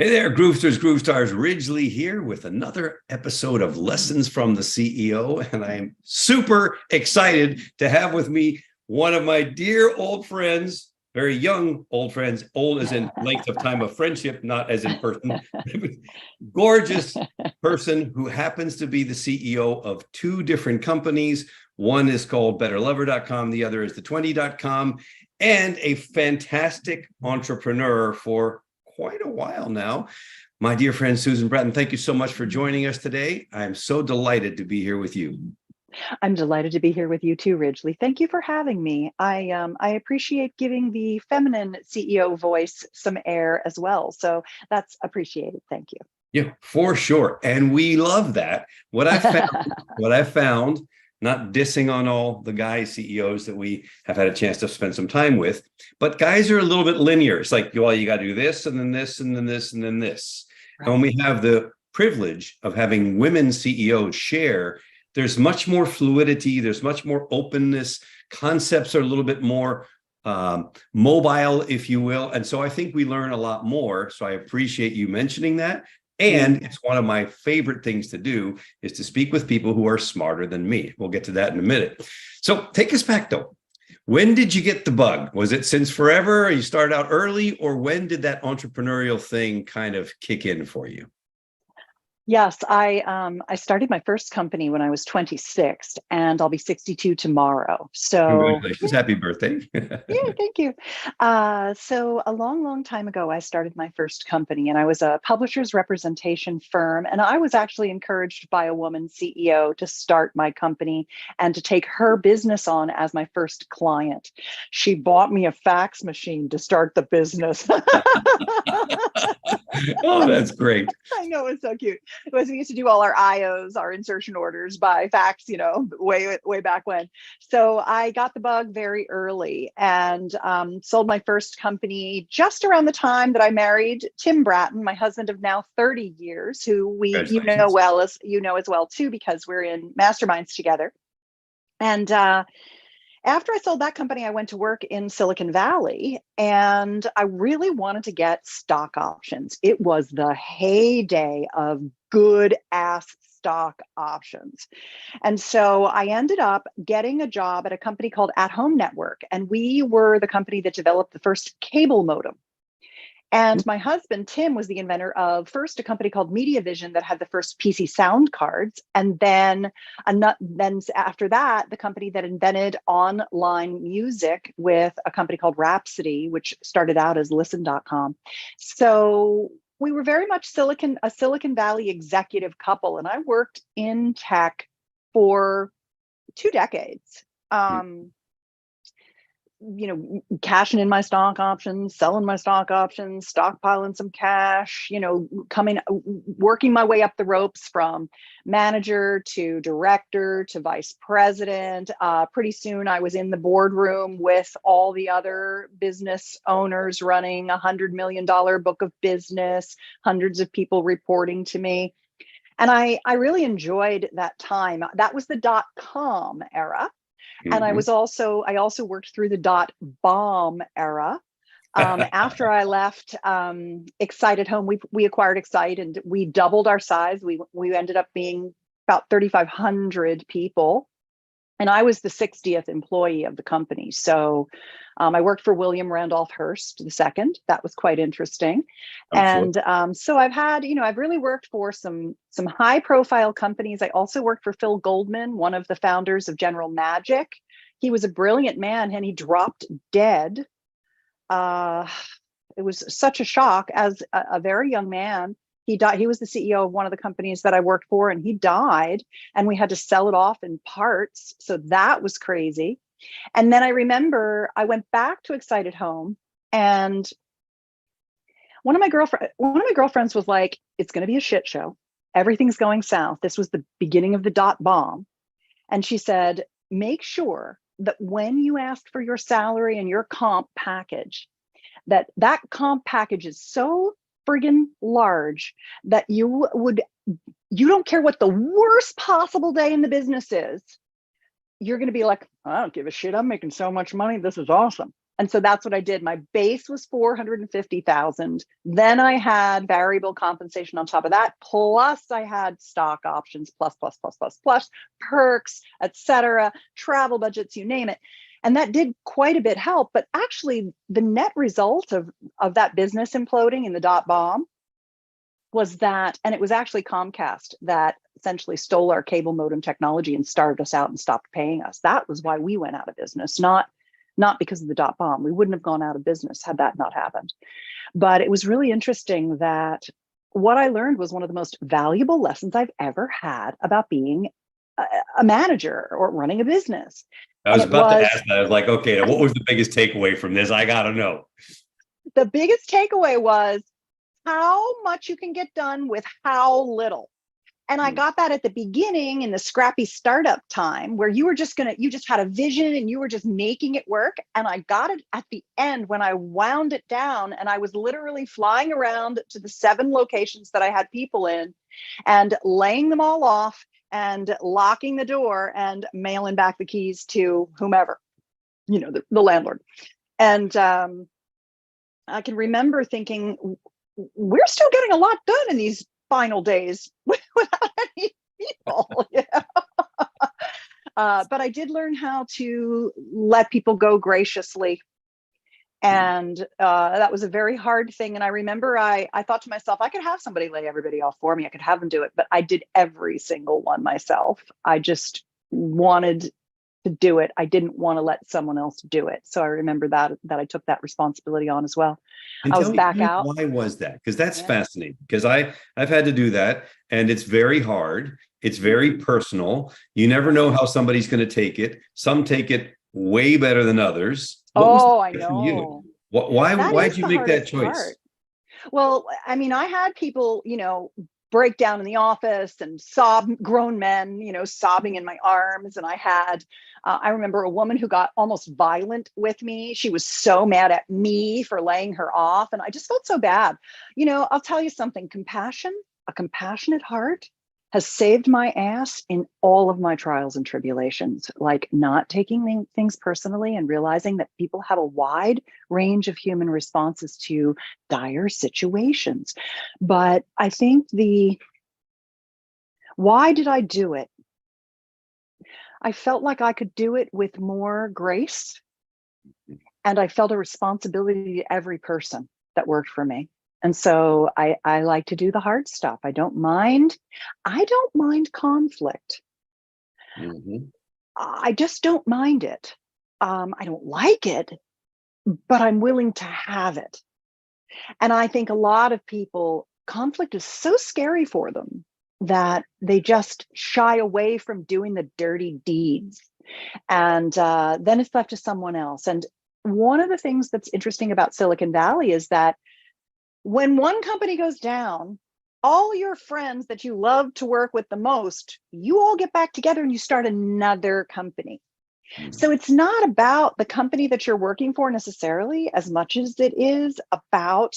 Hey there, Groovesters, Groove Stars. Ridgely here with another episode of Lessons from the CEO. And I'm super excited to have with me one of my dear old friends, very young old friends, old as in length of time of friendship, not as in person. Gorgeous person who happens to be the CEO of two different companies. One is called BetterLover.com, the other is the20.com, and a fantastic entrepreneur for quite a while now. My dear friend, Susan Bratton, thank you so much for joining us today. I'm so delighted to be here with you. I'm delighted to be here with you too, Ridgely. Thank you for having me. I appreciate giving the feminine CEO voice some air as well. So that's appreciated. Thank you. Yeah, for sure. And we love that. What I found, not dissing on all the guy CEOs that we have had a chance to spend some time with, but guys are a little bit linear. It's like, well, you got to do this and then this and then this and then this. Right. And when we have the privilege of having women CEOs share, there's much more fluidity. There's much more openness. Concepts are a little bit more mobile, if you will. And so I think we learn a lot more. So I appreciate you mentioning that. And it's one of my favorite things to do is to speak with people who are smarter than me. We'll get to that in a minute. So take us back, though. When did you get the bug? Was it since forever? You started out early, or when did that entrepreneurial thing kind of kick in for you? Yes, I started my first company when I was 26, and I'll be 62 tomorrow. So congratulations, happy birthday. Yeah, thank you. So a long, long time ago, I started my first company, and I was a publisher's representation firm. And I was actually encouraged by a woman CEO to start my company and to take her business on as my first client. She bought me a fax machine to start the business. Oh, that's great. I know, it's so cute. It was, we used to do all our IOs, our insertion orders by fax, way back when. So I got the bug very early and sold my first company just around the time that I married Tim Bratton, my husband of now 30 years, who you know as well too, because we're in masterminds together. And after I sold that company, I went to work in Silicon Valley, and I really wanted to get stock options. It was the heyday of good ass stock options. And so I ended up getting a job at a company called At Home Network, and we were the company that developed the first cable modem. And my husband, Tim, was the inventor of first a company called MediaVision that had the first PC sound cards. And then after that, the company that invented online music with a company called Rhapsody, which started out as listen.com. So we were very much a Silicon Valley executive couple. And I worked in tech for 2 decades. Cashing in my stock options, selling my stock options, stockpiling some cash, working my way up the ropes from manager to director to vice president. Pretty soon I was in the boardroom with all the other business owners running $100 million book of business, hundreds of people reporting to me. And I really enjoyed that time. That was the .com era. And I also worked through the .bomb era. After I left Excite at Home, we acquired Excite, and we doubled our size. We ended up being about 3,500 people. And I was the 60th employee of the company. So I worked for William Randolph Hearst II. That was quite interesting. And so I've really worked for some high profile companies. I also worked for Phil Goldman, one of the founders of General Magic. He was a brilliant man, and he dropped dead. It was such a shock as a very young man. He died. He was the CEO of one of the companies that I worked for, and he died, and we had to sell it off in parts. So that was crazy. And then I remember I went back to Excite at Home, and one of my girlfriends was like, "It's going to be a shit show. Everything's going south." This was the beginning of the .bomb. And she said, "Make sure that when you ask for your salary and your comp package, that comp package is so friggin' large that you don't care what the worst possible day in the business is. You're going to be like, I don't give a shit. I'm making so much money. This is awesome." And so that's what I did. My base was 450,000. Then I had variable compensation on top of that. Plus I had stock options, plus, perks, etc., travel budgets, you name it. And that did quite a bit help. But actually, the net result of that business imploding in the dot bomb was that, and it was actually Comcast that essentially stole our cable modem technology and starved us out and stopped paying us. That was why we went out of business, not because of the dot bomb. We wouldn't have gone out of business had that not happened. But it was really interesting that what I learned was one of the most valuable lessons I've ever had about being a manager or running a business. I was about to ask that. I was like, okay, what was the biggest takeaway from this? I got to know. The biggest takeaway was how much you can get done with how little. And I got that at the beginning in the scrappy startup time where you just had a vision and you were just making it work. And I got it at the end when I wound it down, and I was literally flying around to the 7 locations that I had people in and laying them all off and locking the door and mailing back the keys to whomever, the landlord. And I can remember thinking, we're still getting a lot done in these final days without any people. But I did learn how to let people go graciously. And that was a very hard thing. And I remember I thought to myself, I could have somebody lay everybody off for me. I could have them do it. But I did every single one myself. I just wanted to do it. I didn't want to let someone else do it. So I remember that I took that responsibility on as well. And I was back out. Why was that? Because that's fascinating. Because I've had to do that, and it's very hard. It's very personal. You never know how somebody's going to take it. Some take it way better than others. I know. Why did you make that choice? Part. Well, I mean, I had people, break down in the office and grown men, sobbing in my arms. And I remember a woman who got almost violent with me. She was so mad at me for laying her off. And I just felt so bad. I'll tell you something, a compassionate heart has saved my ass in all of my trials and tribulations, like not taking things personally and realizing that people have a wide range of human responses to dire situations. But I think why did I do it? I felt like I could do it with more grace, and I felt a responsibility to every person that worked for me. And so I like to do the hard stuff. I don't mind conflict. Mm-hmm. I just don't mind it. I don't like it, but I'm willing to have it. And I think a lot of people, conflict is so scary for them that they just shy away from doing the dirty deeds. And then it's left to someone else. And one of the things that's interesting about Silicon Valley is that when one company goes down, all your friends that you love to work with the most, you all get back together and you start another company. So it's not about the company that you're working for necessarily as much as it is about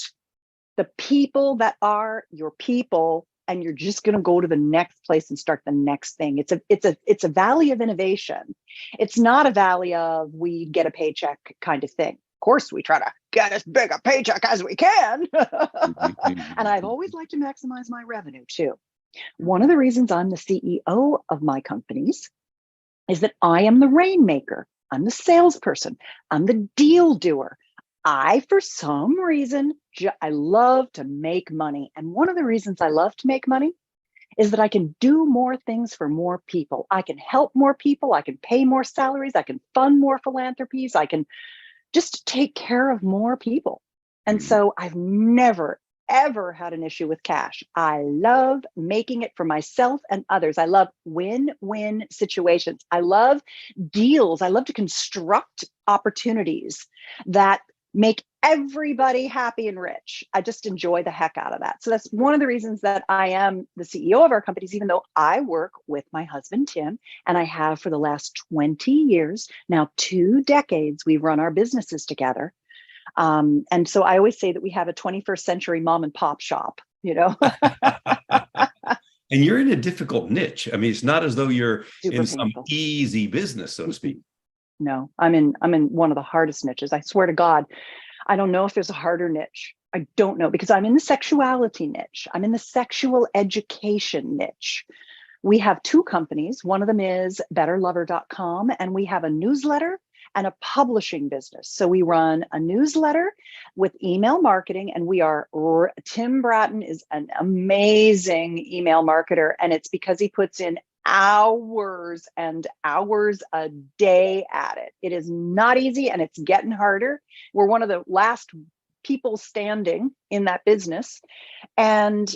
the people that are your people, and you're just going to go to the next place and start the next thing. It's a valley of innovation. It's not a valley of we get a paycheck kind of thing. Of course, we try to get as big a paycheck as we can. And I've always liked to maximize my revenue too. One of the reasons I'm the CEO of my companies is that I am the rainmaker. I'm the salesperson. I'm the deal doer. For some reason, I love to make money. And one of the reasons I love to make money is that I can do more things for more people. I can help more people. I can pay more salaries. I can fund more philanthropies. I can just take care of more people. And so I've never, ever had an issue with cash. I love making it for myself and others. I love win-win situations. I love deals. I love to construct opportunities that make everybody happy and rich. I just enjoy the heck out of that. So that's one of the reasons that I am the CEO of our companies, even though I work with my husband, Tim, and I have for the last 20 years, now 2 decades, we've run our businesses together. And so I always say that we have a 21st century mom and pop shop, And you're in a difficult niche. I mean, it's not as though you're Super in some painful. easy business, so to speak. no, I'm in one of the hardest niches. I swear to God, I don't know if there's a harder niche. I don't know, because I'm in the sexuality niche. I'm in the sexual education niche. We have two companies. One of them is betterlover.com, and we have a newsletter and a publishing business. So we run a newsletter with email marketing, and Tim Bratton is an amazing email marketer. And it's because he puts in hours and hours a day at it. It is not easy, and it's getting harder. We're one of the last people standing in that business. And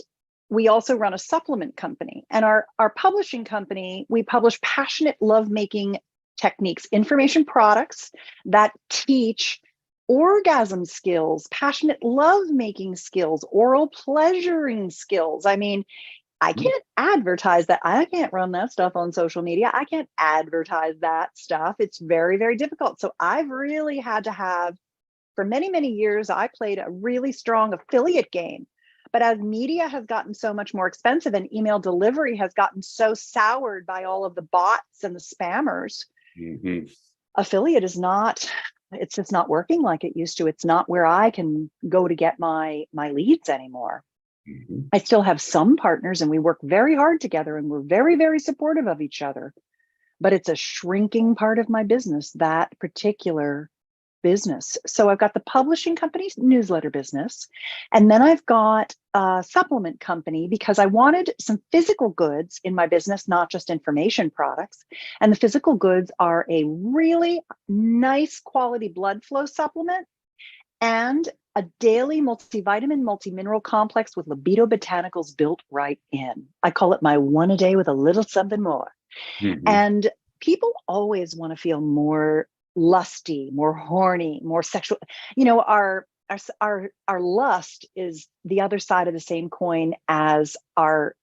we also run a supplement company, and our publishing company, we publish passionate lovemaking techniques, information products that teach orgasm skills, passionate lovemaking skills, oral pleasuring skills. I mean, I can't advertise that. I can't run that stuff on social media. I can't advertise that stuff. It's very, very difficult. So I've really had to have, for many, many years, I played a really strong affiliate game. But as media has gotten so much more expensive and email delivery has gotten so soured by all of the bots and the spammers, affiliate is not, it's just not working like it used to. It's not where I can go to get my leads anymore. I still have some partners, and we work very hard together, and we're very, very supportive of each other. But it's a shrinking part of my business, that particular business. So I've got the publishing company's newsletter business, and then I've got a supplement company because I wanted some physical goods in my business, not just information products. And the physical goods are a really nice quality blood flow supplement and a daily multivitamin, multi-mineral complex with libido botanicals built right in. I call it my one a day with a little something more. And people always want to feel more lusty, more horny, more sexual. You know, our lust is the other side of the same coin as our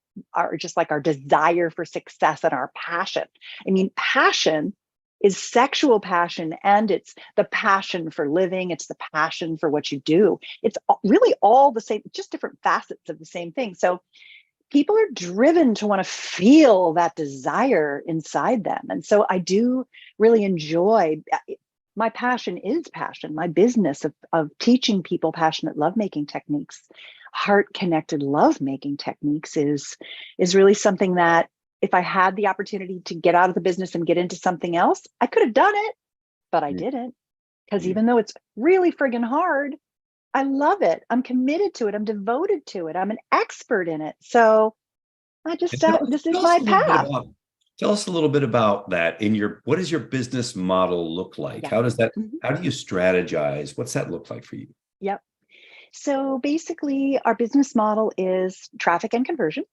just like our desire for success and our passion. I mean, passion is sexual passion, and it's the passion for living. It's the passion for what you do. It's really all the same, just different facets of the same thing. So people are driven to want to feel that desire inside them. And so I do really enjoy, my passion is passion. My business of teaching people passionate lovemaking techniques, heart-connected lovemaking techniques is really something that if I had the opportunity to get out of the business and get into something else, I could have done it, but I didn't. Because even though it's really friggin' hard, I love it. I'm committed to it. I'm devoted to it. I'm an expert in it. So I just, this is my path. Tell us a little bit about that. What does your business model look like? Yeah. How do you strategize? What's that look like for you? Yep. So basically our business model is traffic and conversion.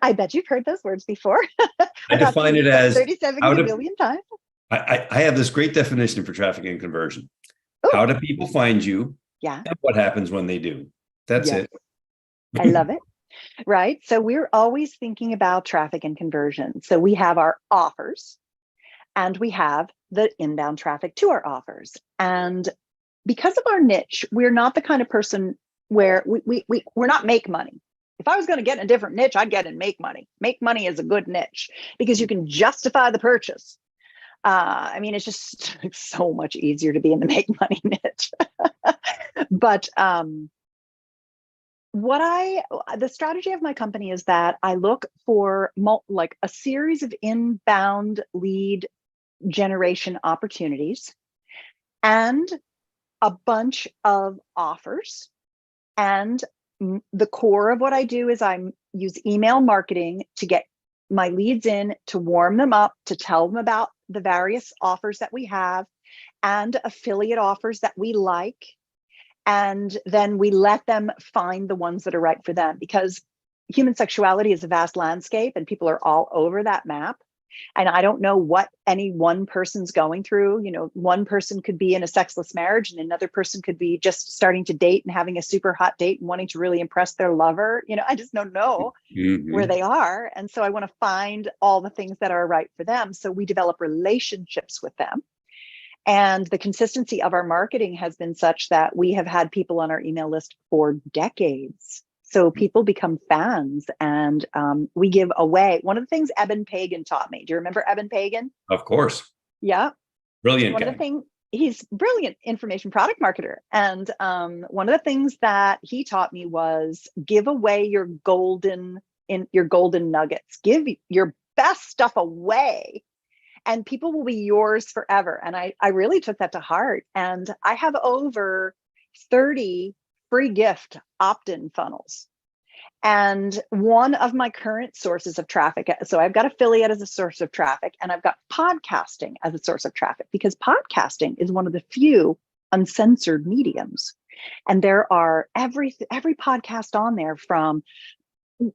I bet you've heard those words before. I define it as 37 billion times. I have this great definition for traffic and conversion. Ooh. How do people find you? Yeah. And what happens when they do? That's it. I love it. Right. So we're always thinking about traffic and conversion. So we have our offers, and we have the inbound traffic to our offers. And because of our niche, we're not the kind of person where we're not make money. If I was going to get in a different niche, I'd get in make money. Make money is a good niche because you can justify the purchase. I mean, it's just so much easier to be in the make money niche. But the strategy of my company is that I look for like a series of inbound lead generation opportunities and a bunch of offers. And the core of what I do is I use email marketing to get my leads in, to warm them up, to tell them about the various offers that we have and affiliate offers that we like. And then we let them find the ones that are right for them, because human sexuality is a vast landscape and people are all over that map. And I don't know what any one person's going through. You know, one person could be in a sexless marriage and another person could be just starting to date and having a super hot date and wanting to really impress their lover. You know, I just don't know where they are. And so I want to find all the things that are right for them. So we develop relationships with them. And the consistency of our marketing has been such that we have had people on our email list for decades. So people become fans, and we give away. One of the things Eben Pagan taught me. Do you remember Eben Pagan? Of course. Yeah. Brilliant One of the guy. things, he's brilliant information product marketer. And one of the things that he taught me was give away your golden nuggets. Give your best stuff away and people will be yours forever. And I really took that to heart. And I have over 30 free gift opt-in funnels. And one of my current sources of traffic, so I've got affiliate as a source of traffic, and I've got podcasting as a source of traffic, because podcasting is one of the few uncensored mediums. And there are every podcast on there, from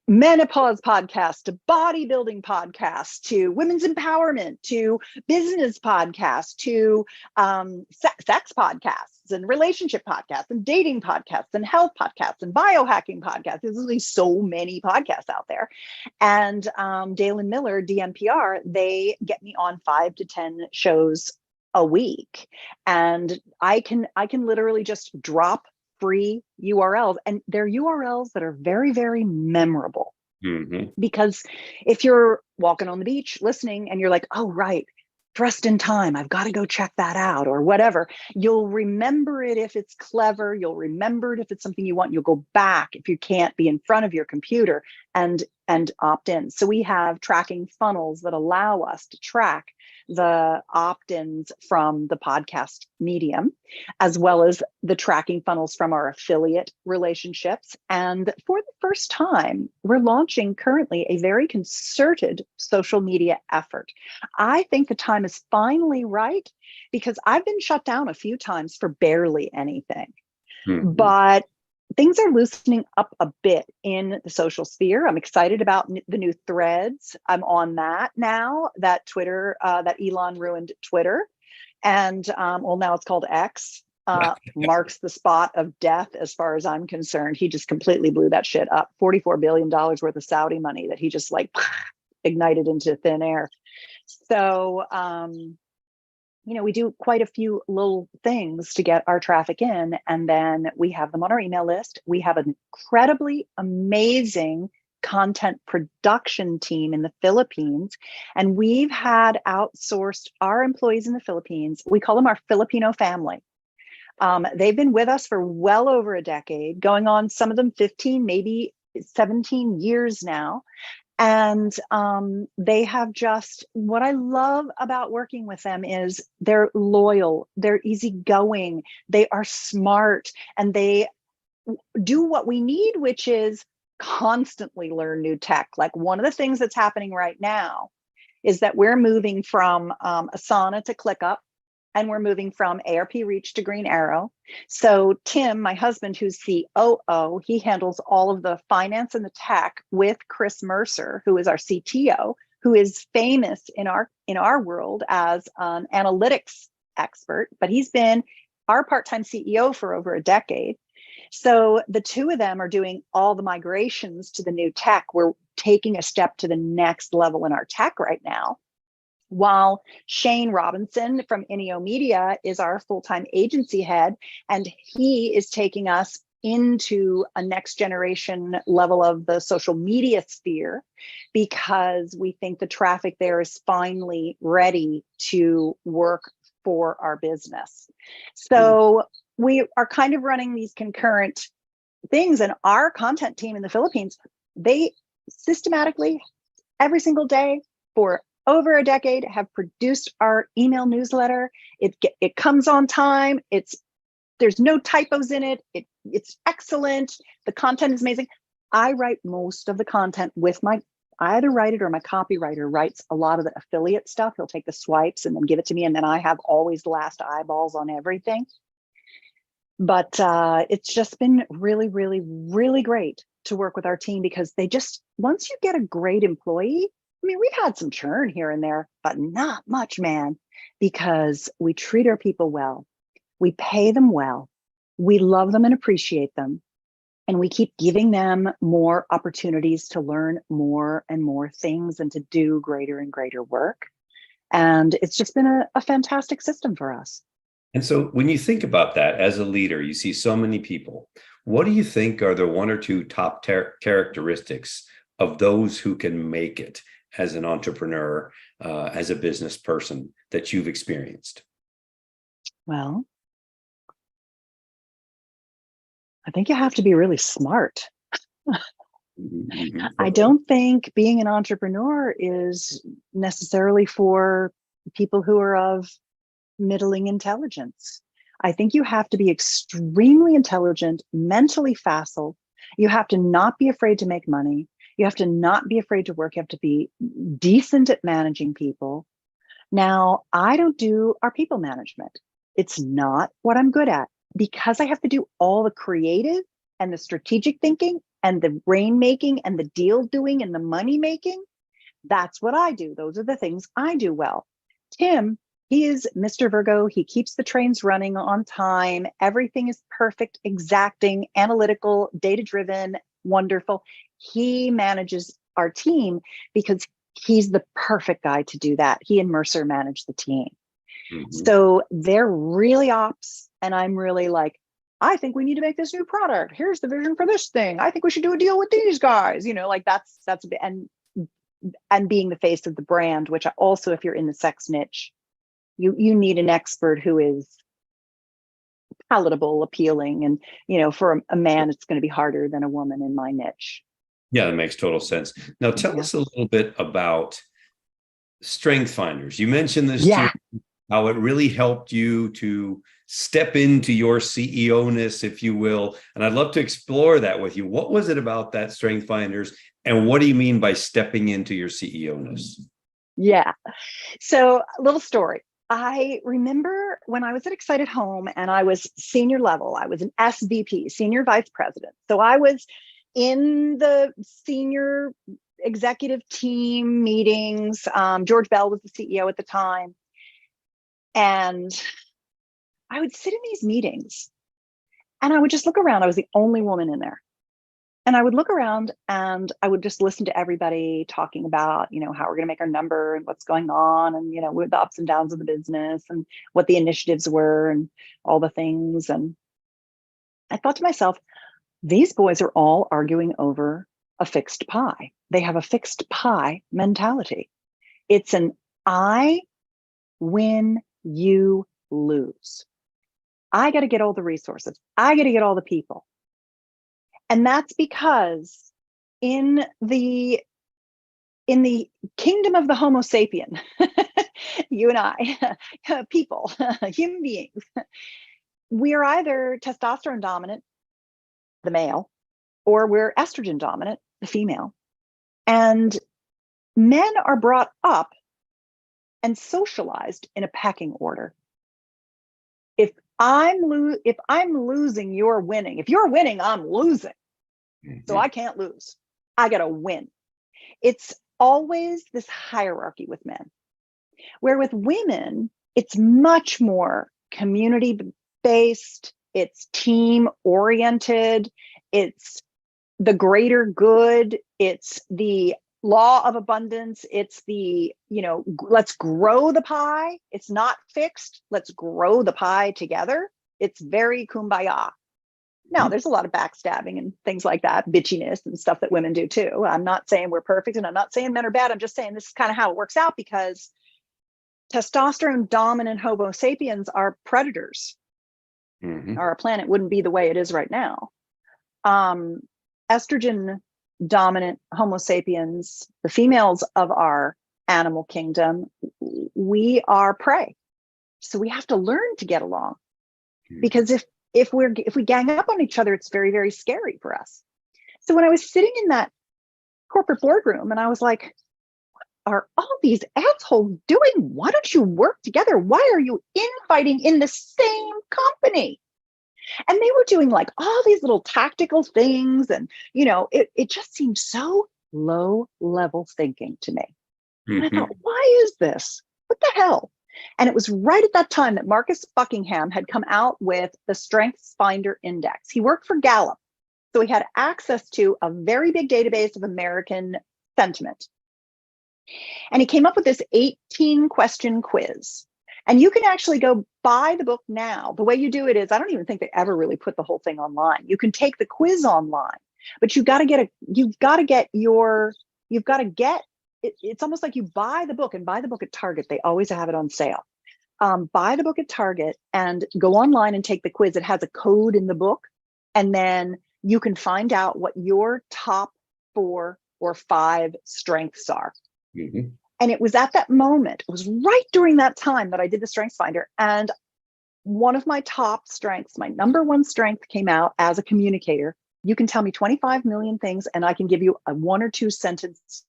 menopause podcast to bodybuilding podcast to women's empowerment to business podcasts to sex podcasts and relationship podcasts and dating podcasts and health podcasts and biohacking podcasts. There's really so many podcasts out there. And Dale and Miller, DMPR, they get me on 5 to 10 shows a week. And I can literally just drop free URLs, and they're URLs that are very, very memorable. Mm-hmm. Because if you're walking on the beach listening and you're like, oh, right, Thrust in Time, I've got to go check that out, or whatever, you'll remember it if it's clever. You'll remember it if it's something you want. You'll go back if you can't be in front of your computer and opt in. So we have tracking funnels that allow us to track the opt-ins from the podcast medium, as well as the tracking funnels from our affiliate relationships. And for the first time, we're launching currently a very concerted social media effort. I think the time is finally right, because I've been shut down a few times for barely anything. Mm-hmm. But things are loosening up a bit in the social sphere. I'm excited about the new Threads. I'm on that now, that Twitter, that Elon ruined Twitter. And well, now it's called X, marks the spot of death as far as I'm concerned. He just completely blew that shit up. $44 billion worth of Saudi money that he just like ignited into thin air. So, we do quite a few little things to get our traffic in, and then we have them on our email list. We have an incredibly amazing content production team in the Philippines, and we've had outsourced our employees in the Philippines. We call them our Filipino family. They've been with us for well over a decade, going on, some of them 15, maybe 17 years now. And they have just, what I love about working with them is they're loyal, they're easygoing, they are smart, and they do what we need, which is constantly learn new tech. Like, one of the things that's happening right now is that we're moving from Asana to ClickUp, and we're moving from ARP Reach to Green Arrow. So Tim, my husband, who's COO, he handles all of the finance and the tech with Chris Mercer, who is our CTO, who is famous in our world as an analytics expert, but he's been our part-time CEO for over a decade. So the two of them are doing all the migrations to the new tech. We're taking a step to the next level in our tech right now, while Shane Robinson from Ineo Media is our full-time agency head, and he is taking us into a next generation level of the social media sphere, because we think the traffic there is finally ready to work for our business. So we are kind of running these concurrent things, and our content team in the Philippines, they systematically every single day for over a decade have produced our email newsletter. It comes on time. There's no typos in it. It's excellent. The content is amazing. I write most of the content with I either write it or my copywriter writes a lot of the affiliate stuff. He'll take the swipes and then give it to me, and then I have always the last eyeballs on everything. But it's just been really, really, really great to work with our team, because once you get a great employee, I mean, we've had some churn here and there, but not much, man, because we treat our people well. We pay them well. We love them and appreciate them. And we keep giving them more opportunities to learn more and more things and to do greater and greater work. And it's just been a fantastic system for us. And so when you think about that as a leader, you see so many people. What do you think are the one or two top characteristics of those who can make it as an entrepreneur, as a business person that you've experienced? Well, I think you have to be really smart. I don't think being an entrepreneur is necessarily for people who are of middling intelligence. I think you have to be extremely intelligent, mentally facile. You have to not be afraid to make money. You have to not be afraid to work. You have to be decent at managing people. Now, I don't do our people management. It's not what I'm good at because I have to do all the creative and the strategic thinking and the rainmaking and the deal doing and the money making. That's what I do. Those are the things I do well. Tim, he is Mr. Virgo. He keeps the trains running on time. Everything is perfect, exacting, analytical, data-driven, wonderful. He manages our team because he's the perfect guy to do that. He and Mercer manage the team. So they're really ops, and I'm really like, I think we need to make this new product. Here's the vision for this thing. I think we should do a deal with these guys. You know, like that's a bit, and being the face of the brand, which also, if you're in the sex niche, you need an expert who is palatable, appealing, and for a man, it's going to be harder than a woman in my niche. Yeah, that makes total sense. Now, tell us a little bit about Strength Finders. You mentioned this too, how it really helped you to step into your CEO-ness, if you will. And I'd love to explore that with you. What was it about that Strength Finders? And what do you mean by stepping into your CEO-ness? Yeah. So, a little story. I remember when I was at Excited Home and I was senior level, I was an SVP, senior vice president. So I was in the senior executive team meetings. George Bell was the CEO at the time. And I would sit in these meetings and I would just look around. I was the only woman in there. And I would look around and I would just listen to everybody talking about, how we're going to make our number and what's going on and, with the ups and downs of the business and what the initiatives were and all the things. And I thought to myself, these boys are all arguing over a fixed pie. They have a fixed pie mentality. It's an I win, you lose. I got to get all the resources. I got to get all the people. And that's because in the kingdom of the Homo sapien, you and I, people, human beings, we are either testosterone dominant, the male, or we're estrogen dominant, the female. And men are brought up and socialized in a pecking order. If I'm losing, you're winning. If you're winning, I'm losing. So I can't lose. I got to win. It's always this hierarchy with men, where with women, it's much more community-based, it's team-oriented, it's the greater good, it's the law of abundance, it's the, let's grow the pie. It's not fixed. Let's grow the pie together. It's very kumbaya. Now, there's a lot of backstabbing and things like that, bitchiness and stuff that women do too. I'm not saying we're perfect and I'm not saying men are bad. I'm just saying this is kind of how it works out because testosterone dominant Homo sapiens are predators. Our planet wouldn't be the way it is right now. Estrogen dominant Homo sapiens, the females of our animal kingdom, we are prey. So we have to learn to get along because if we gang up on each other, it's very, very scary for us. So when I was sitting in that corporate boardroom and I was like, what are all these assholes doing? Why don't you work together? Why are you infighting in the same company? And they were doing like all these little tactical things. And, it just seemed so low level thinking to me. And I thought, why is this? What the hell? And it was right at that time that Marcus Buckingham had come out with the Strengths Finder Index. He worked for Gallup, so he had access to a very big database of American sentiment. And he came up with this 18-question quiz. And you can actually go buy the book now. The way you do it is, I don't even think they ever really put the whole thing online. You can take the quiz online, but you've got to get it's almost like you buy the book, and buy the book at Target. They always have it on sale. Buy the book at Target and go online and take the quiz. It has a code in the book, and then you can find out what your top 4 or 5 strengths are. Mm-hmm. And it was at that moment, it was right during that time that I did the Strengths Finder. And one of my top strengths, my number 1 strength, came out as a communicator. You can tell me 25 million things, and I can give you a 1 or 2 sentence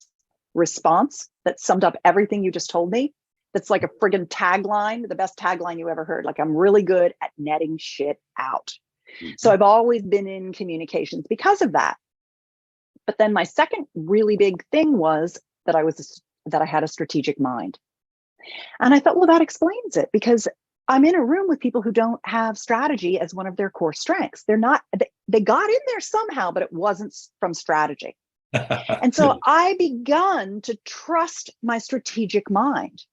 response that summed up everything you just told me. That's like a friggin' tagline, the best tagline you ever heard. Like, I'm really good at netting shit out. Mm-hmm. So I've always been in communications because of that. But then my second really big thing was that I had a strategic mind. And I thought, well, that explains it, because I'm in a room with people who don't have strategy as one of their core strengths. They got in there somehow, but it wasn't from strategy. And so I begun to trust my strategic mind.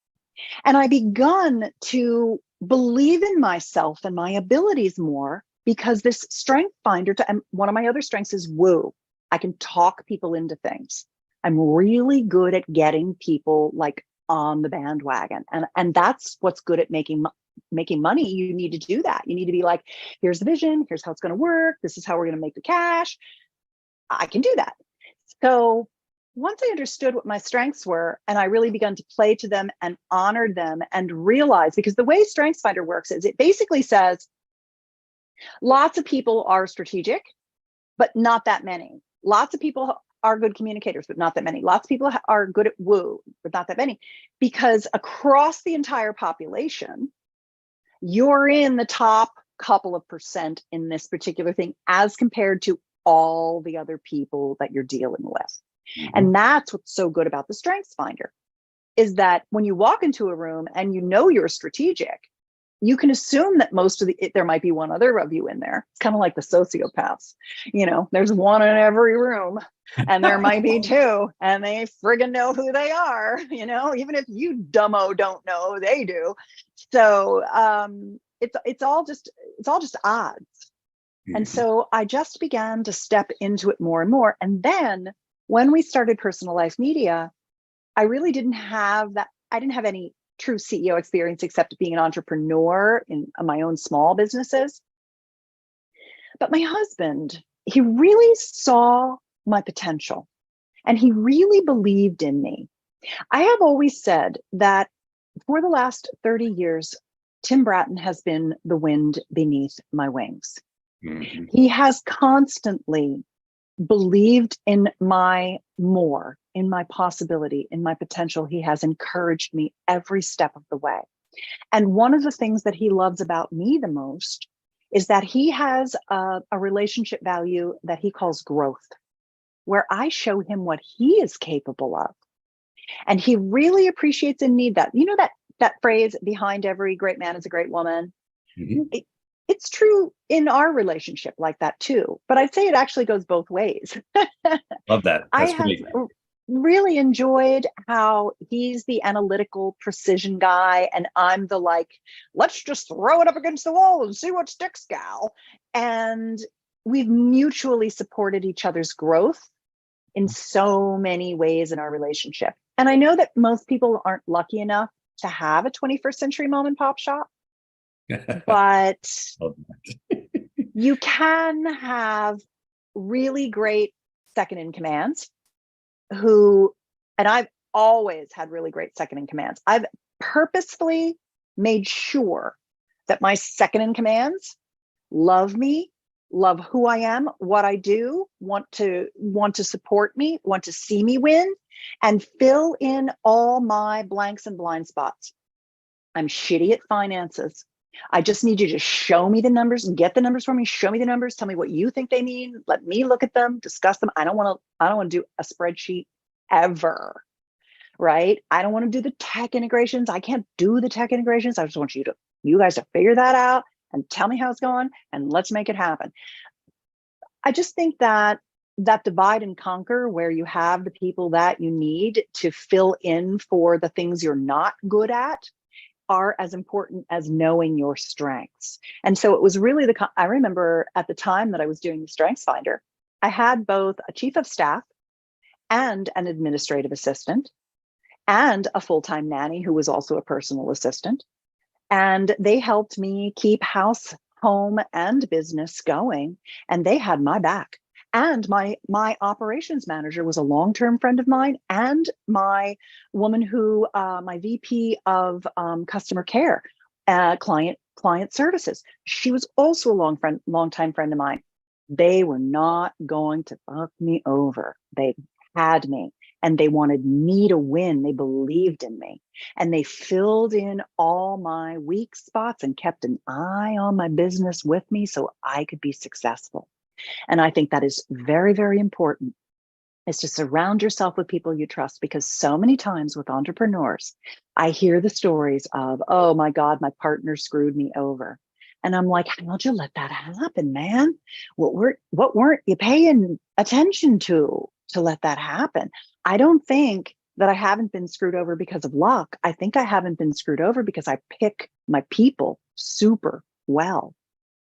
And I begun to believe in myself and my abilities more, because this Strength Finder, and one of my other strengths is woo. I can talk people into things. I'm really good at getting people like on the bandwagon. And that's what's good at making money. You need to do that. You need to be like, here's the vision, here's how it's going to work, this is how we're going to make the cash. I can do that. So once I understood what my strengths were, and I really began to play to them and honored them and realized, because the way Strengths Finder works is it basically says lots of people are strategic, but not that many. Lots of people are good communicators, but not that many. Lots of people are good at woo, but not that many. Because across the entire population, you're in the top couple of percent in this particular thing as compared to all the other people that you're dealing with. Mm-hmm. And that's what's so good about the Strengths Finder, is that when you walk into a room and you know you're strategic, you can assume that there might be one other of you in there. It's kind of like the sociopaths. There's one in every room, and there might be 2, and they friggin' know who they are. Even if you dumbo don't know, they do. So it's all just odds. Mm-hmm. And so I just began to step into it more and more. And then when we started Personal Life Media, I really didn't have that. I didn't have any true CEO experience except being an entrepreneur in my own small businesses. But my husband, he really saw my potential, and he really believed in me. I have always said that for the last 30 years, Tim Bratton has been the wind beneath my wings. Mm-hmm. He has constantly believed in my possibility, in my potential. He has encouraged me every step of the way. And one of the things that he loves about me the most is that he has a relationship value that he calls growth, where I show him what he is capable of. And he really appreciates and needs that. That phrase, behind every great man is a great woman. Mm-hmm. It's true in our relationship like that too, but I'd say it actually goes both ways. Love that. That's I have really enjoyed how he's the analytical precision guy, and I'm the let's just throw it up against the wall and see what sticks gal. And we've mutually supported each other's growth in so many ways in our relationship. And I know that most people aren't lucky enough to have a 21st century mom and pop shop. But you can have really great second in commands and I've always had really great second in commands. I've purposefully made sure that my second in commands love me, love who I am, what I do, want to support me, want to see me win, and fill in all my blanks and blind spots. I'm shitty at finances. I just need you to show me the numbers and get the numbers for me. Show me the numbers. Tell me what you think they mean. Let me look at them, discuss them. I don't want to do a spreadsheet ever, right? I don't want to do the tech integrations. I can't do the tech integrations. I just want you guys to figure that out and tell me how it's going, and let's make it happen. I just think that divide and conquer, where you have the people that you need to fill in for the things you're not good at, are as important as knowing your strengths. And so it was really I remember at the time that I was doing the Strengths Finder, I had both a chief of staff and an administrative assistant. and a full-time nanny who was also a personal assistant. And they helped me keep house, home, and business going. And they had my back. And my operations manager was a long-term friend of mine, and my woman who, my VP of customer care, client services. She was also a long-time friend of mine. They were not going to fuck me over. They had me, and they wanted me to win. They believed in me, and they filled in all my weak spots and kept an eye on my business with me so I could be successful. And I think that is very, very important, is to surround yourself with people you trust, because so many times with entrepreneurs, I hear the stories of, oh my God, my partner screwed me over. And I'm like, how'd you let that happen, man? What weren't you paying attention to let that happen? I don't think that I haven't been screwed over because of luck. I think I haven't been screwed over because I pick my people super well.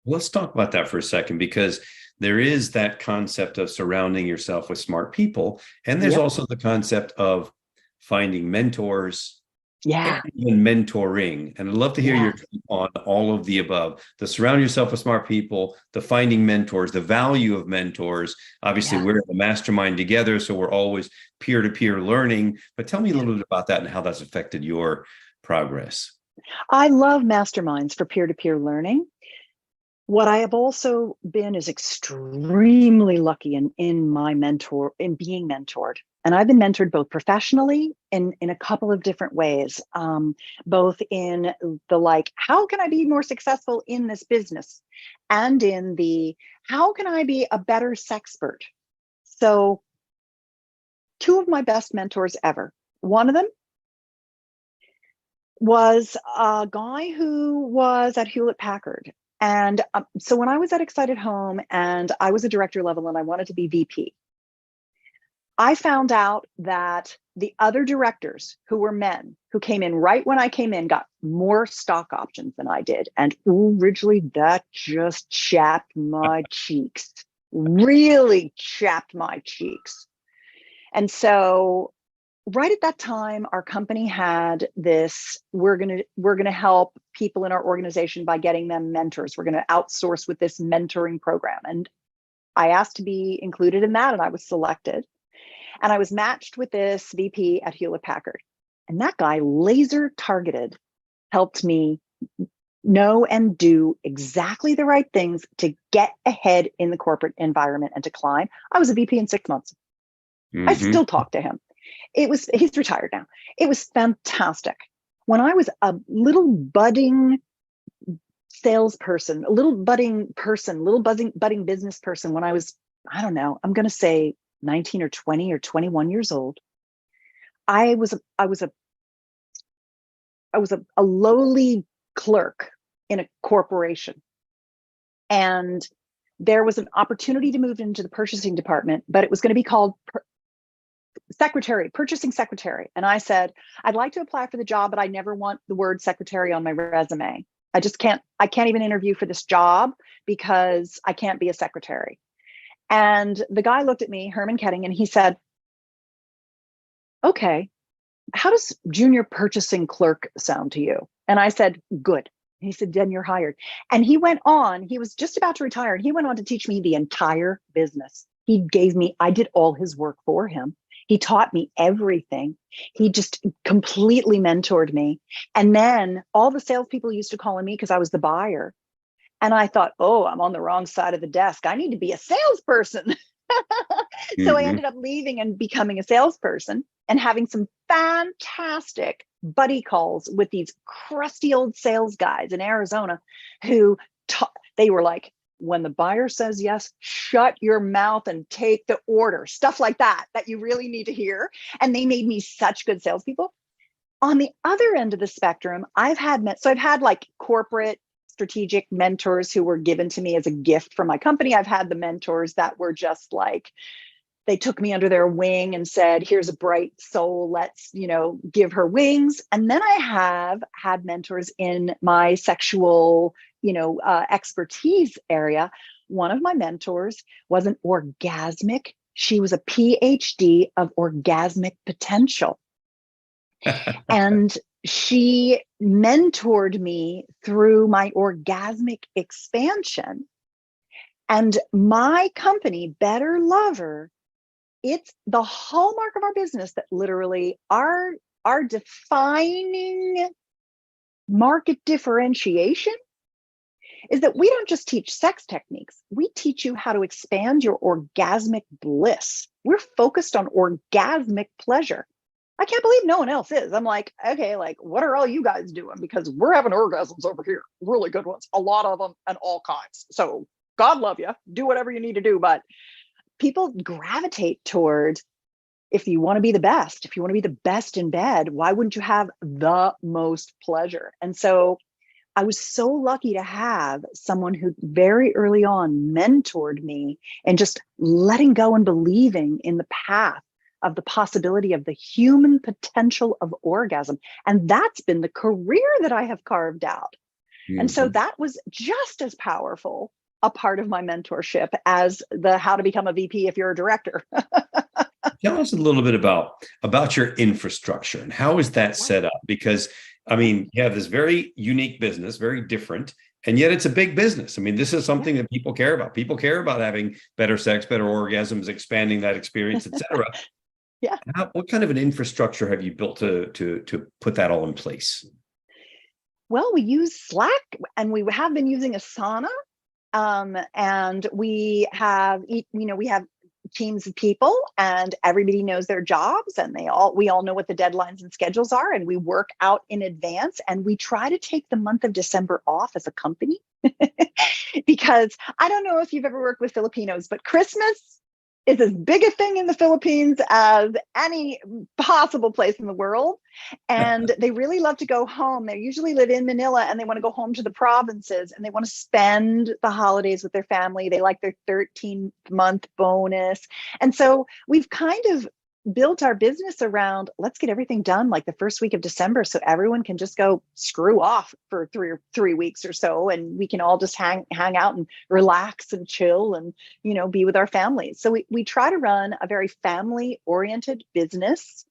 Let's talk about that for a second, because there is that concept of surrounding yourself with smart people. And there's Yep. also the concept of finding mentors Yeah. and even mentoring. And I'd love to hear Yeah. your take on all of the above: the surround yourself with smart people, the finding mentors, the value of mentors. Obviously, Yeah. we're in the mastermind together, so we're always peer-to-peer learning. But tell me a little bit about that and how that's affected your progress. I love masterminds for peer-to-peer learning. What I have also been is extremely lucky in being mentored. And I've been mentored both professionally and in a couple of different ways, both in the like, how can I be more successful in this business? And in the, how can I be a better sexpert? So two of my best mentors ever. One of them was a guy who was at Hewlett Packard. And so when I was at Excited Home and I was a director level and I wanted to be VP, I found out that the other directors who were men who came in right when I came in got more stock options than I did. And originally that just chapped my cheeks, really chapped my cheeks. And so right at that time, our company had this, we're gonna help people in our organization by getting them mentors. We're gonna outsource with this mentoring program. And I asked to be included in that, and I was selected. And I was matched with this VP at Hewlett Packard. And that guy, laser targeted, helped me know and do exactly the right things to get ahead in the corporate environment and to climb. I was a VP in 6 months. I Mm-hmm. still talk to him. He's retired now. It was fantastic. When I was a little budding salesperson, a little budding business person, when I was, I don't know, I'm going to say 19 or 20 or 21 years old, I was a lowly clerk in a corporation. And there was an opportunity to move into the purchasing department, but it was going to be called purchasing secretary. And I said, I'd like to apply for the job, but I never want the word secretary on my resume. I can't even interview for this job because I can't be a secretary. And the guy looked at me, Herman Ketting, and he said, okay, how does junior purchasing clerk sound to you? And I said, good. And he said, then you're hired. And he went on, he was just about to retire, and he went on to teach me the entire business. I did all his work for him. He taught me everything. He just completely mentored me. And then all the salespeople used to call on me because I was the buyer. And I thought, oh, I'm on the wrong side of the desk. I need to be a salesperson. So I Mm-hmm. ended up leaving and becoming a salesperson and having some fantastic buddy calls with these crusty old sales guys in Arizona who they were like, when the buyer says yes, shut your mouth and take the order. Stuff like that you really need to hear. And they made me such good salespeople. On the other end of the spectrum, I've had like corporate strategic mentors who were given to me as a gift from my company. I've had the mentors that were just like, they took me under their wing and said, here's a bright soul, let's, give her wings. And then I have had mentors in my sexual, expertise area. One of my mentors was she was a PhD of orgasmic potential. And she mentored me through my orgasmic expansion. And my company, Better Lover, it's the hallmark of our business that literally our defining market differentiation is that we don't just teach sex techniques, we teach you how to expand your orgasmic bliss. We're focused on orgasmic pleasure. I can't believe no one else is. I'm like, okay, like, what are all you guys doing? Because we're having orgasms over here, really good ones, a lot of them and all kinds. So God love you, do whatever you need to do. But people gravitate toward, if you want to be the best, if you want to be the best in bed, why wouldn't you have the most pleasure? And so I was so lucky to have someone who very early on mentored me and just letting go and believing in the path of the possibility of the human potential of orgasm. And that's been the career that I have carved out. And so that was just as powerful a part of my mentorship as the how to become a VP if you're a director. Tell us a little bit about your infrastructure and how is that set up? Because I mean, you have this very unique business, very different, and yet it's a big business. I mean, this is something that people care about. People care about having better sex, better orgasms, expanding that experience, etc. Yeah. What kind of an infrastructure have you built to put that all in place? Well, we use Slack, and we have been using Asana, and we have teams of people, and everybody knows their jobs, and we all know what the deadlines and schedules are, and we work out in advance, and we try to take the month of December off as a company because I don't know if you've ever worked with Filipinos, but Christmas is as big a thing in the Philippines as any possible place in the world. And they really love to go home. They usually live in Manila and they want to go home to the provinces and they want to spend the holidays with their family. They like their 13-month bonus. And so we've kind of built our business around, let's get everything done like the first week of December so everyone can just go screw off for 3 weeks or so, and we can all just hang out and relax and chill and be with our families. So we try to run a very family oriented business.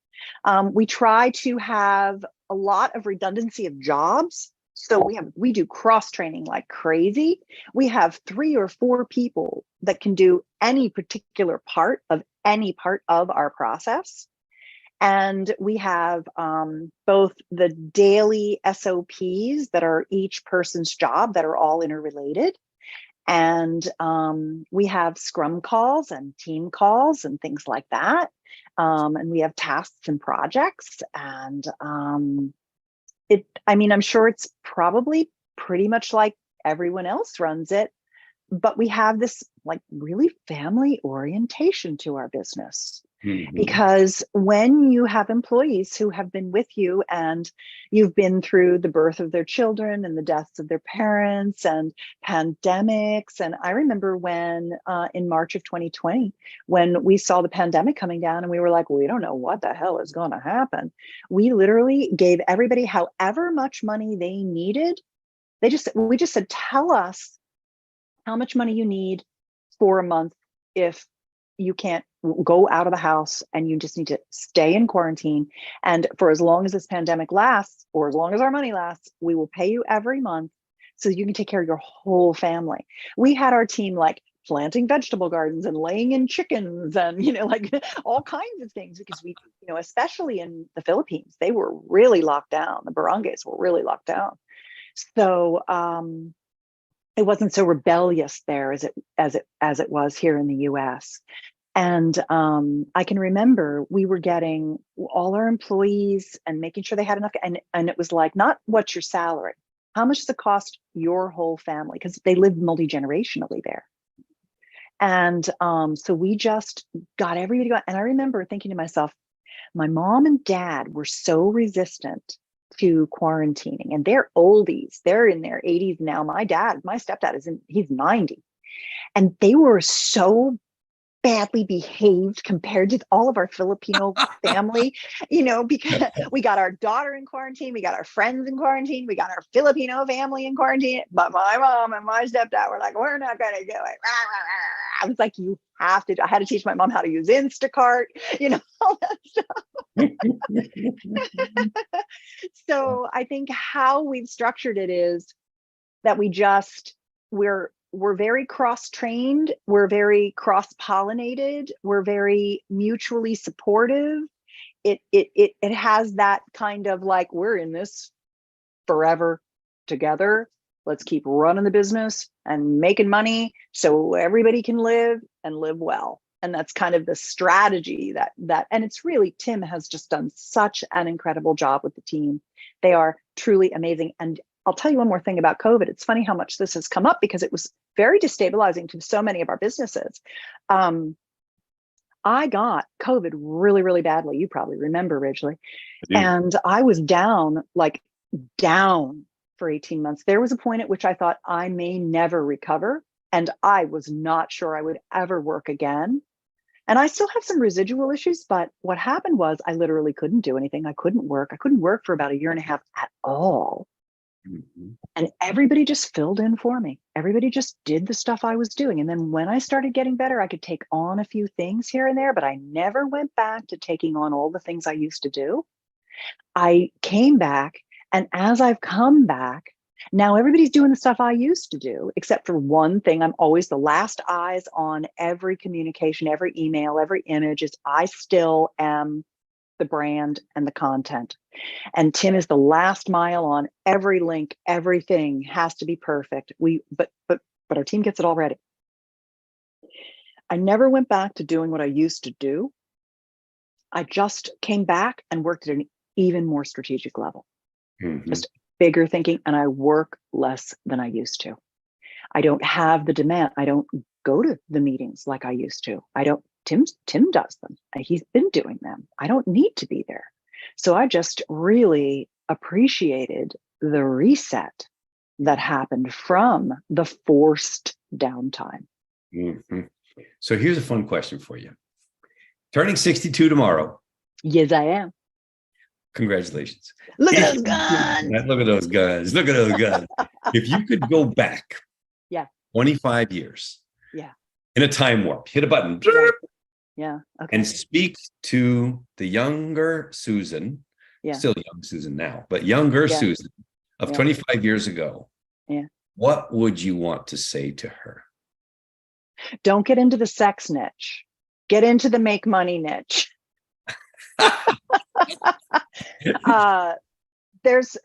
We try to have a lot of redundancy of jobs. So we do cross training like crazy. We have 3 or 4 people that can do any particular part of our process. And we have both the daily SOPs that are each person's job that are all interrelated. And we have scrum calls and team calls and things like that. And we have tasks and projects. And I'm sure it's probably pretty much like everyone else runs it, but we have this like really family orientation to our business. Mm-hmm. Because when you have employees who have been with you and you've been through the birth of their children and the deaths of their parents and pandemics. And I remember when in March of 2020, when we saw the pandemic coming down and we were like, we don't know what the hell is going to happen. We literally gave everybody however much money they needed. We just said, tell us how much money you need for a month if you can't go out of the house and you just need to stay in quarantine. And for as long as this pandemic lasts, or as long as our money lasts, we will pay you every month so you can take care of your whole family. We had our team like planting vegetable gardens and laying in chickens and, like all kinds of things, because we, especially in the Philippines, they were really locked down. The barangays were really locked down. So, it wasn't so rebellious there as it was here in the US. And I can remember we were getting all our employees and making sure they had enough. And it was like, not what's your salary? How much does it cost your whole family? Because they lived multi-generationally there. And so we just got everybody to go. And I remember thinking to myself, my mom and dad were so resistant to quarantining, and they're oldies. They're in their 80s now. My stepdad he's 90. And they were so badly behaved compared to all of our Filipino family, because we got our daughter in quarantine, we got our friends in quarantine, we got our Filipino family in quarantine, but my mom and my stepdad were like, we're not going to do it. I was like, you have to. I had to teach my mom how to use Instacart, all that stuff. So I think how we've structured it is that we're very cross-trained, we're very cross-pollinated, we're very mutually supportive. It has that kind of like, we're in this forever together. Let's keep running the business and making money so everybody can live and live well. And that's kind of the strategy and it's really, Tim has just done such an incredible job with the team. They are truly amazing. And I'll tell you one more thing about COVID. It's funny how much this has come up because it was very destabilizing to so many of our businesses. I got COVID really, really badly. You probably remember, Ridgely. And I was down for 18 months. There was a point at which I thought I may never recover. And I was not sure I would ever work again. And I still have some residual issues, but what happened was I literally couldn't do anything. I couldn't work. I couldn't work for about 1.5 years at all. Mm-hmm. And everybody just filled in for me. Everybody just did the stuff I was doing. And then when I started getting better, I could take on a few things here and there, but I never went back to taking on all the things I used to do. I came back, and as I've come back, now everybody's doing the stuff I used to do, except for one thing. I'm always the last eyes on every communication, every email, every image. I still am the brand and the content. And Tim is the last mile on every link. Everything has to be perfect. But our team gets it all ready. I never went back to doing what I used to do. I just came back and worked at an even more strategic level. Mm-hmm. Just bigger thinking, and I work less than I used to. I don't have the demand. I don't go to the meetings like I used to. Tim does them. He's been doing them. I don't need to be there. So I just really appreciated the reset that happened from the forced downtime. Mm-hmm. So here's a fun question for you. Turning 62 tomorrow. Yes, I am. Congratulations. Look at those guns. Look at those guns. Look at those guns. If you could go back 25 years in a time warp, hit a button. Okay. And speak to the younger Susan, still young Susan now, but younger Susan of 25 years ago. Yeah. What would you want to say to her? Don't get into the sex niche. Get into the make money niche. There's,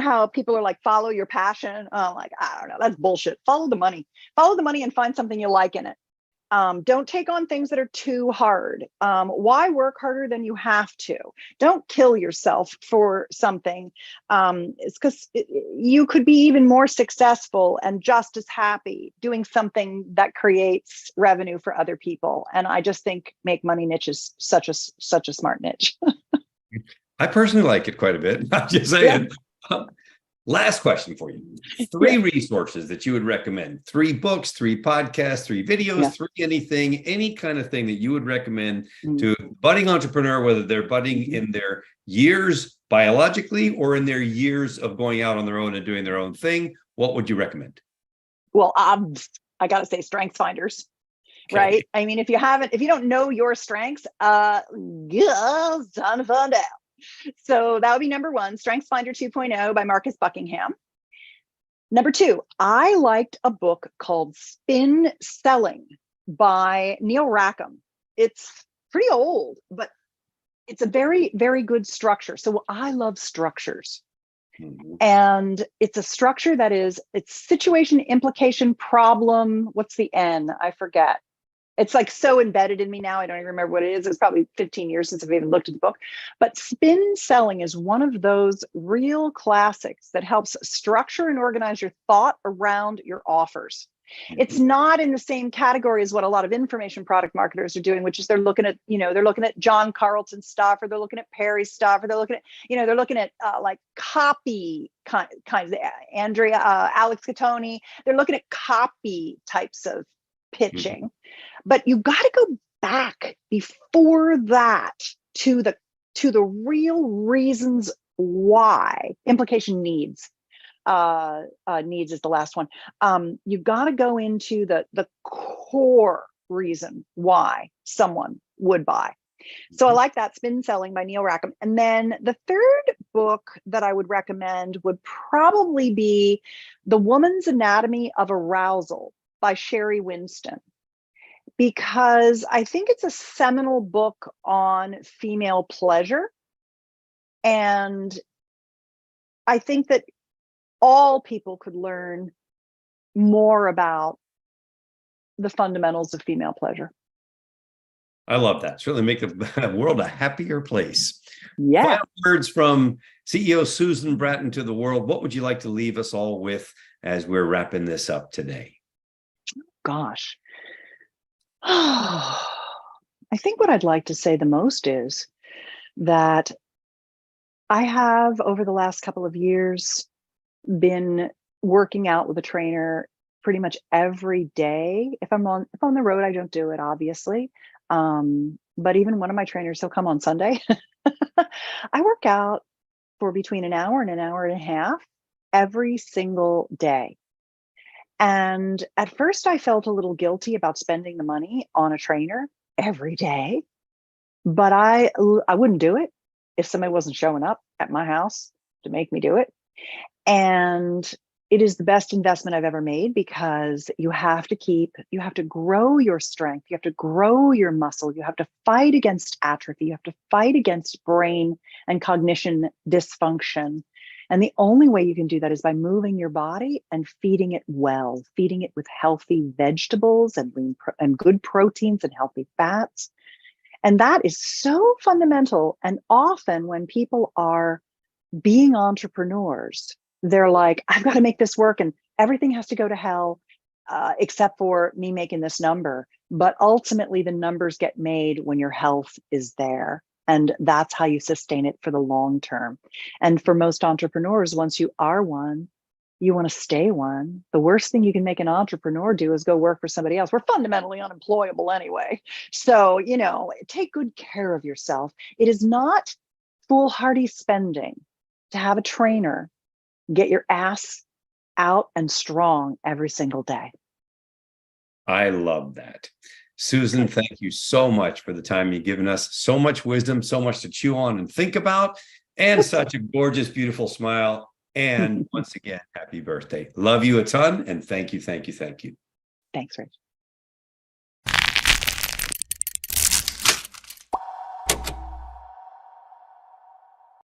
how people are like, follow your passion. Oh, like, I don't know, that's bullshit. Follow the money and find something you like in it. Don't take on things that are too hard. Why work harder than you have to? Don't kill yourself for something. It's because you could be even more successful and just as happy doing something that creates revenue for other people. And I just think make money niche is such a smart niche. I personally like it quite a bit. I'm just saying. Yeah. Last question for you. 3 resources that you would recommend. 3 books, 3 podcasts, 3 videos, 3 anything, any kind of thing that you would recommend to budding entrepreneur, whether they're budding in their years biologically or in their years of going out on their own and doing their own thing. What would you recommend? Well, I got to say Strengths Finders. Okay. Right. I mean, if you don't know your strengths, it's time to find out. So that would be number 1, Strengths Finder 2.0 by Marcus Buckingham. Number 2, I liked a book called Spin Selling by Neil Rackham. It's pretty old, but it's a very, very good structure. So I love structures. Mm-hmm. And it's a structure that it's situation, implication, problem. What's the N? I forget. It's like so embedded in me now. I don't even remember what it is. It's probably 15 years since I've even looked at the book. But Spin Selling is one of those real classics that helps structure and organize your thought around your offers. Mm-hmm. It's not in the same category as what a lot of information product marketers are doing, which is they're looking at John Carlton's stuff, or they're looking at Perry's stuff, or they're looking at like copy kinds of Alex Catoni. They're looking at copy types of pitching. But you got to go back before that to the real reasons why. Implication needs. Needs is the last one. You've got to go into the core reason why someone would buy. So I like that, Spin Selling by Neil Rackham. And then the third book that I would recommend would probably be The Woman's Anatomy of Arousal by Sherry Winston, because I think it's a seminal book on female pleasure. And I think that all people could learn more about the fundamentals of female pleasure. I love that. Certainly make the world a happier place. Yeah. Final words from CEO Susan Bratton to the world. What would you like to leave us all with as we're wrapping this up today? Gosh. I think what I'd like to say the most is that I have, over the last couple of years, been working out with a trainer pretty much every day. If I'm on the road, I don't do it, obviously. But even one of my trainers, he'll come on Sunday. I work out for between an hour and an hour and a half every single day. And at first I felt a little guilty about spending the money on a trainer every day, but I wouldn't do it if somebody wasn't showing up at my house to make me do it. And it is the best investment I've ever made, because you have to grow your strength. You have to grow your muscle. You have to fight against atrophy. You have to fight against brain and cognition dysfunction. And the only way you can do that is by moving your body and feeding it well, feeding it with healthy vegetables and and good proteins and healthy fats. And that is so fundamental. And often when people are being entrepreneurs, they're like, I've got to make this work and everything has to go to hell except for me making this number. But ultimately, the numbers get made when your health is there. And that's how you sustain it for the long term. And for most entrepreneurs, once you are one, you want to stay one. The worst thing you can make an entrepreneur do is go work for somebody else. We're fundamentally unemployable anyway. So, take good care of yourself. It is not foolhardy spending to have a trainer get your ass out and strong every single day. I love that. Susan, thank you so much for the time you've given us. So much wisdom, so much to chew on and think about, and such a gorgeous, beautiful smile. And once again, happy birthday. Love you a ton. And thank you, thank you, thank you. Thanks, Rich.